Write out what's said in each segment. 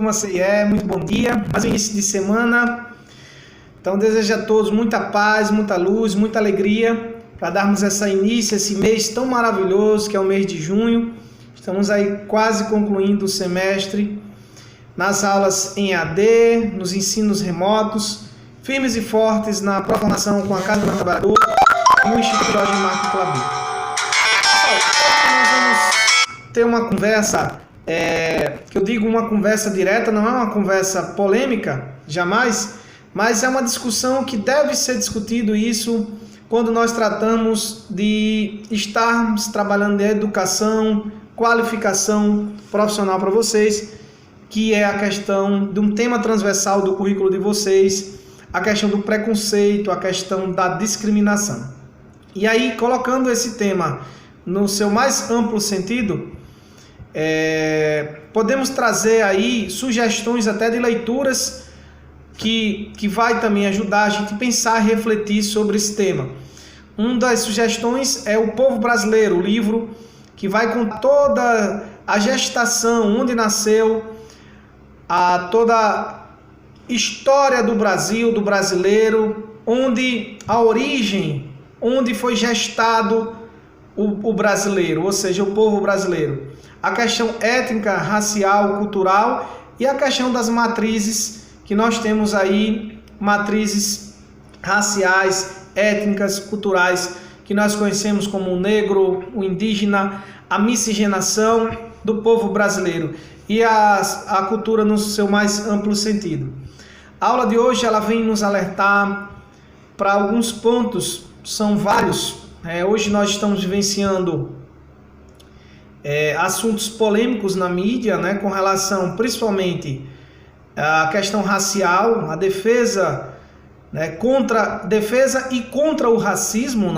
Muito bom dia, mais um início de semana. Então desejo a todos muita paz, muita luz, muita alegria para darmos esse mês tão maravilhoso que é o mês de junho. Estamos aí quase concluindo o semestre nas aulas em AD, nos ensinos remotos, firmes e fortes na formação com a Casa do Trabalhador e o Instituto Jorge Marco Clabin. Nós vamos ter uma conversa, que eu digo uma conversa direta, não é uma conversa polêmica, jamais, mas é uma discussão que deve ser discutido isso quando nós tratamos de estarmos trabalhando em educação, qualificação profissional para vocês, que é a questão de um tema transversal do currículo de vocês, a questão do preconceito, a questão da discriminação. E aí, colocando esse tema no seu mais amplo sentido, podemos trazer aí sugestões até de leituras que vai também ajudar a gente a pensar e refletir sobre esse tema. Uma das sugestões é O Povo Brasileiro, o livro que vai com toda a gestação, onde nasceu, toda a história do Brasil, do brasileiro, onde a origem, onde foi gestado o brasileiro, ou seja, o povo brasileiro. A questão étnica, racial, cultural e a questão das matrizes, que nós temos aí, matrizes raciais, étnicas, culturais, que nós conhecemos como o negro, o indígena, a miscigenação do povo brasileiro e a cultura no seu mais amplo sentido. A aula de hoje ela vem nos alertar para alguns pontos, são vários. Hoje nós estamos vivenciando assuntos polêmicos na mídia, com relação principalmente à questão racial, a defesa, defesa e contra o racismo,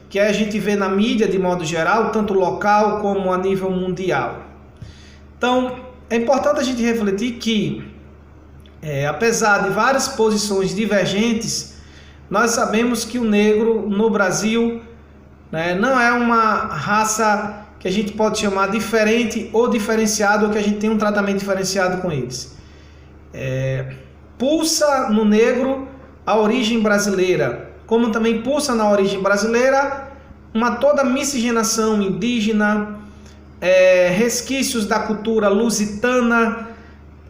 que a gente vê na mídia de modo geral, tanto local como a nível mundial. Então, é importante a gente refletir que, apesar de várias posições divergentes, nós sabemos que o negro no Brasil não é uma raça que a gente pode chamar diferente ou diferenciado, ou que a gente tem um tratamento diferenciado com eles. Pulsa no negro a origem brasileira, como também pulsa na origem brasileira toda miscigenação indígena, resquícios da cultura lusitana,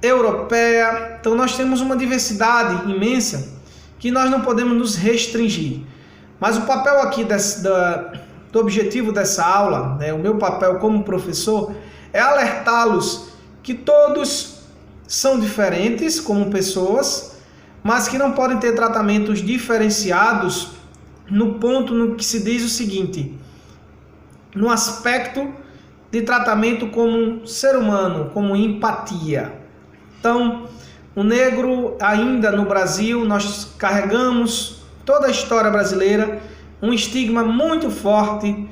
europeia. Então nós temos uma diversidade imensa que nós não podemos nos restringir. Mas o papel aqui do objetivo dessa aula, o meu papel como professor, é alertá-los que todos são diferentes como pessoas, mas que não podem ter tratamentos diferenciados no ponto no que se diz o seguinte, no aspecto de tratamento como ser humano, como empatia. Então, o negro ainda no Brasil, nós carregamos toda a história brasileira, um estigma muito forte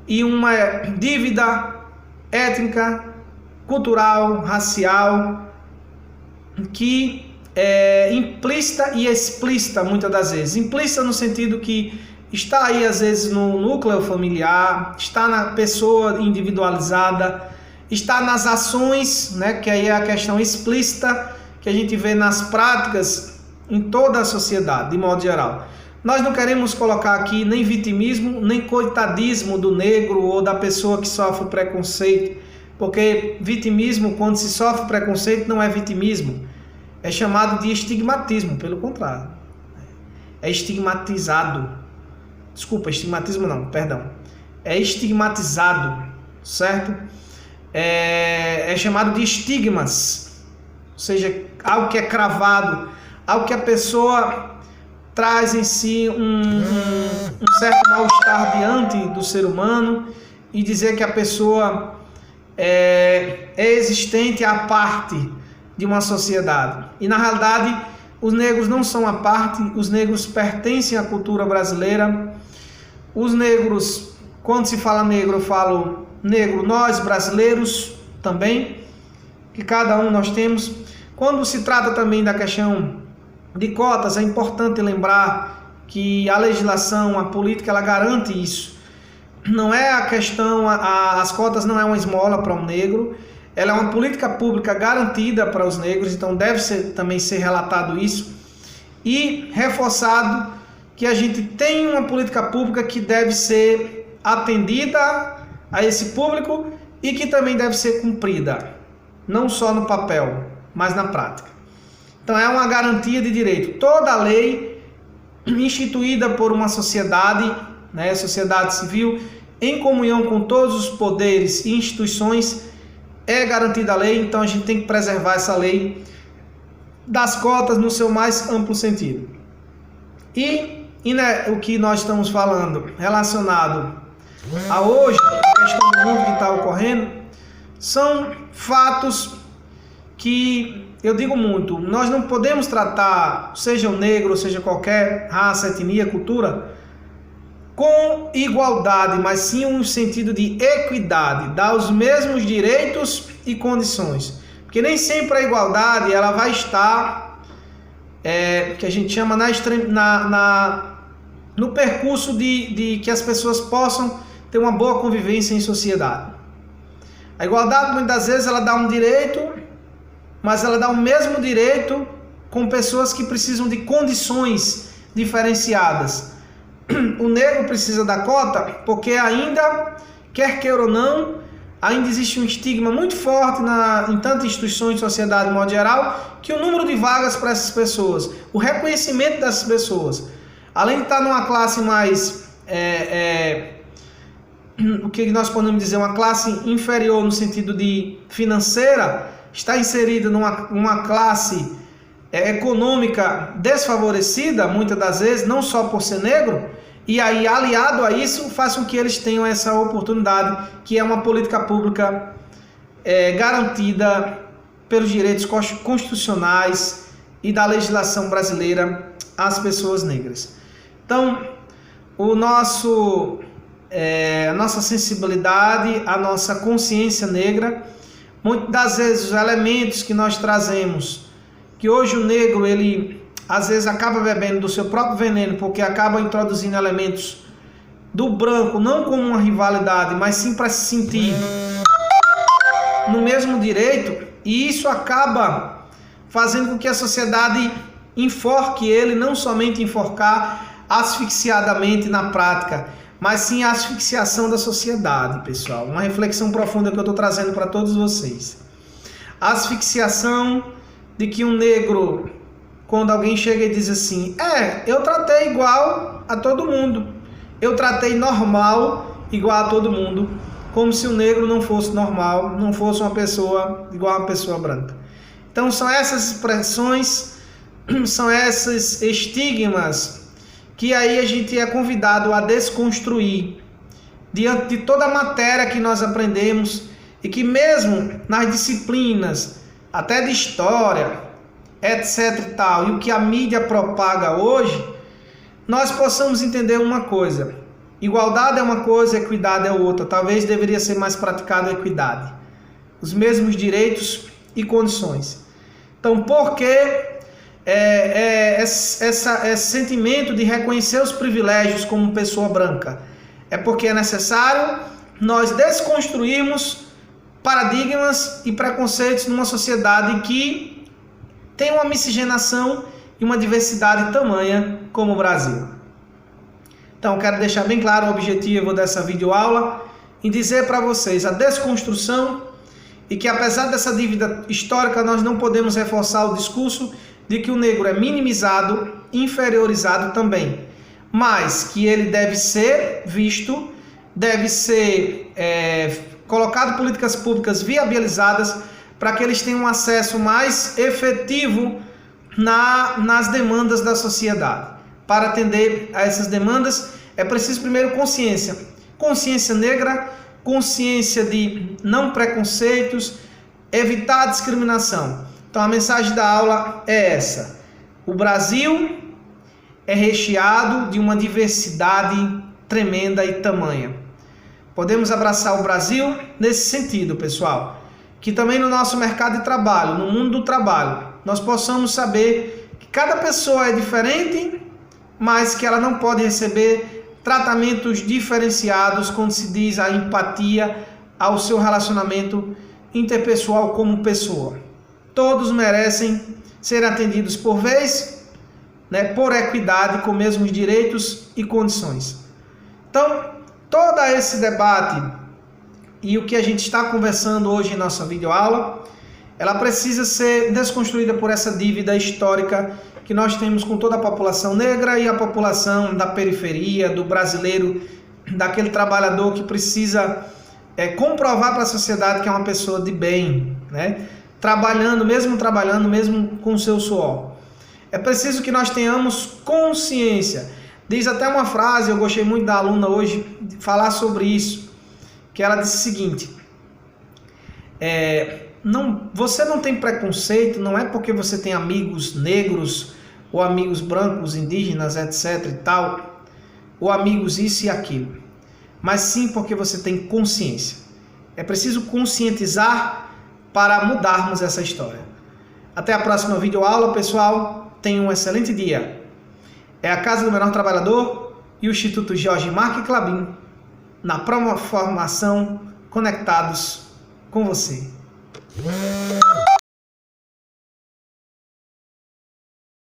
e uma dívida étnica, cultural, racial, que é implícita e explícita muitas das vezes. Implícita no sentido que está aí às vezes no núcleo familiar, está na pessoa individualizada, está nas ações, que aí é a questão explícita que a gente vê nas práticas em toda a sociedade, de modo geral. Nós não queremos colocar aqui nem vitimismo, nem coitadismo do negro ou da pessoa que sofre preconceito, porque vitimismo, quando se sofre preconceito, não é vitimismo, é chamado de estigmatismo, pelo contrário. É estigmatizado. Desculpa, estigmatismo não, perdão. É estigmatizado, certo? É chamado de estigmas, ou seja, algo que é cravado, algo que a pessoa traz em si um certo mal-estar diante do ser humano e dizer que a pessoa é existente à parte de uma sociedade. E na realidade, os negros não são à parte, os negros pertencem à cultura brasileira. Os negros, quando se fala negro, eu falo negro, nós brasileiros também, que cada um nós temos. Quando se trata também da questão de cotas, é importante lembrar que a legislação, a política, ela garante isso. Não é a questão, as cotas não é uma esmola para um negro, ela é uma política pública garantida para os negros, então deve também ser relatado isso e reforçado que a gente tem uma política pública que deve ser atendida a esse público e que também deve ser cumprida, não só no papel, mas na prática. Então é uma garantia de direito. Toda lei instituída por uma sociedade, né, sociedade civil, em comunhão com todos os poderes e instituições, é garantida a lei, então a gente tem que preservar essa lei das cotas no seu mais amplo sentido. E né, o que nós estamos falando relacionado a hoje, a questão do mundo que está ocorrendo, são fatos que eu digo muito, nós não podemos tratar, seja o negro, seja qualquer raça, etnia, cultura, com igualdade, mas sim um sentido de equidade, dar os mesmos direitos e condições. Porque nem sempre a igualdade ela vai estar, que a gente chama no percurso de que as pessoas possam ter uma boa convivência em sociedade. A igualdade muitas vezes ela dá um direito, mas ela dá o mesmo direito com pessoas que precisam de condições diferenciadas. O negro precisa da cota porque ainda, quer queira ou não, ainda existe um estigma muito forte em tantas instituições de sociedade, de modo geral, que o número de vagas para essas pessoas, o reconhecimento dessas pessoas, além de estar numa classe mais, o que nós podemos dizer, uma classe inferior no sentido de financeira, está inserida numa classe econômica desfavorecida, muitas das vezes, não só por ser negro, e aí aliado a isso faz com que eles tenham essa oportunidade, que é uma política pública garantida pelos direitos constitucionais e da legislação brasileira às pessoas negras. Então, a nossa sensibilidade, a nossa consciência negra, muitas das vezes os elementos que nós trazemos, que hoje o negro, ele às vezes acaba bebendo do seu próprio veneno, porque acaba introduzindo elementos do branco, não como uma rivalidade, mas sim para se sentir no mesmo direito, e isso acaba fazendo com que a sociedade enforque ele, não somente enforcar asfixiadamente na prática, mas sim a asfixiação da sociedade, pessoal. Uma reflexão profunda que eu estou trazendo para todos vocês. A asfixiação de que um negro, quando alguém chega e diz assim, eu tratei igual a todo mundo, eu tratei normal igual a todo mundo, como se o negro não fosse normal, não fosse uma pessoa igual a uma pessoa branca. Então são essas expressões, são esses estigmas que aí a gente é convidado a desconstruir diante de toda a matéria que nós aprendemos e que mesmo nas disciplinas, até de história, etc e tal, e o que a mídia propaga hoje, nós possamos entender uma coisa: igualdade é uma coisa, equidade é outra. Talvez deveria ser mais praticada a equidade, os mesmos direitos e condições. Então, por que esse sentimento de reconhecer os privilégios como pessoa branca? É porque é necessário nós desconstruirmos paradigmas e preconceitos numa sociedade que tem uma miscigenação e uma diversidade tamanha como o Brasil. Então, quero deixar bem claro o objetivo dessa videoaula em dizer para vocês a desconstrução e que, apesar dessa dívida histórica, nós não podemos reforçar o discurso de que o negro é minimizado, inferiorizado também, mas que ele deve ser visto, deve ser colocado políticas públicas viabilizadas para que eles tenham um acesso mais efetivo nas demandas da sociedade. Para atender a essas demandas é preciso primeiro consciência negra, consciência de não preconceitos, evitar a discriminação. Então a mensagem da aula é essa: o Brasil é recheado de uma diversidade tremenda e tamanha. Podemos abraçar o Brasil nesse sentido, pessoal, que também no nosso mercado de trabalho, no mundo do trabalho, nós possamos saber que cada pessoa é diferente, mas que ela não pode receber tratamentos diferenciados quando se diz a empatia ao seu relacionamento interpessoal como pessoa. Todos merecem ser atendidos por vez, né, por equidade, com mesmos direitos e condições. Então, todo esse debate e o que a gente está conversando hoje em nossa videoaula, ela precisa ser desconstruída por essa dívida histórica que nós temos com toda a população negra e a população da periferia, do brasileiro, daquele trabalhador que precisa comprovar para a sociedade que é uma pessoa de bem, né? Trabalhando mesmo com o seu suor. É preciso que nós tenhamos consciência. Diz até uma frase, eu gostei muito da aluna hoje de falar sobre isso, que ela disse o seguinte: você não tem preconceito, não é porque você tem amigos negros, ou amigos brancos, indígenas, etc e tal, ou amigos isso e aquilo, mas sim porque você tem consciência. É preciso conscientizar para mudarmos essa história. Até a próxima videoaula, pessoal. Tenha um excelente dia. É a Casa do Menor Trabalhador e o Instituto Jorge Marques Klabin na Promoformação, conectados com você.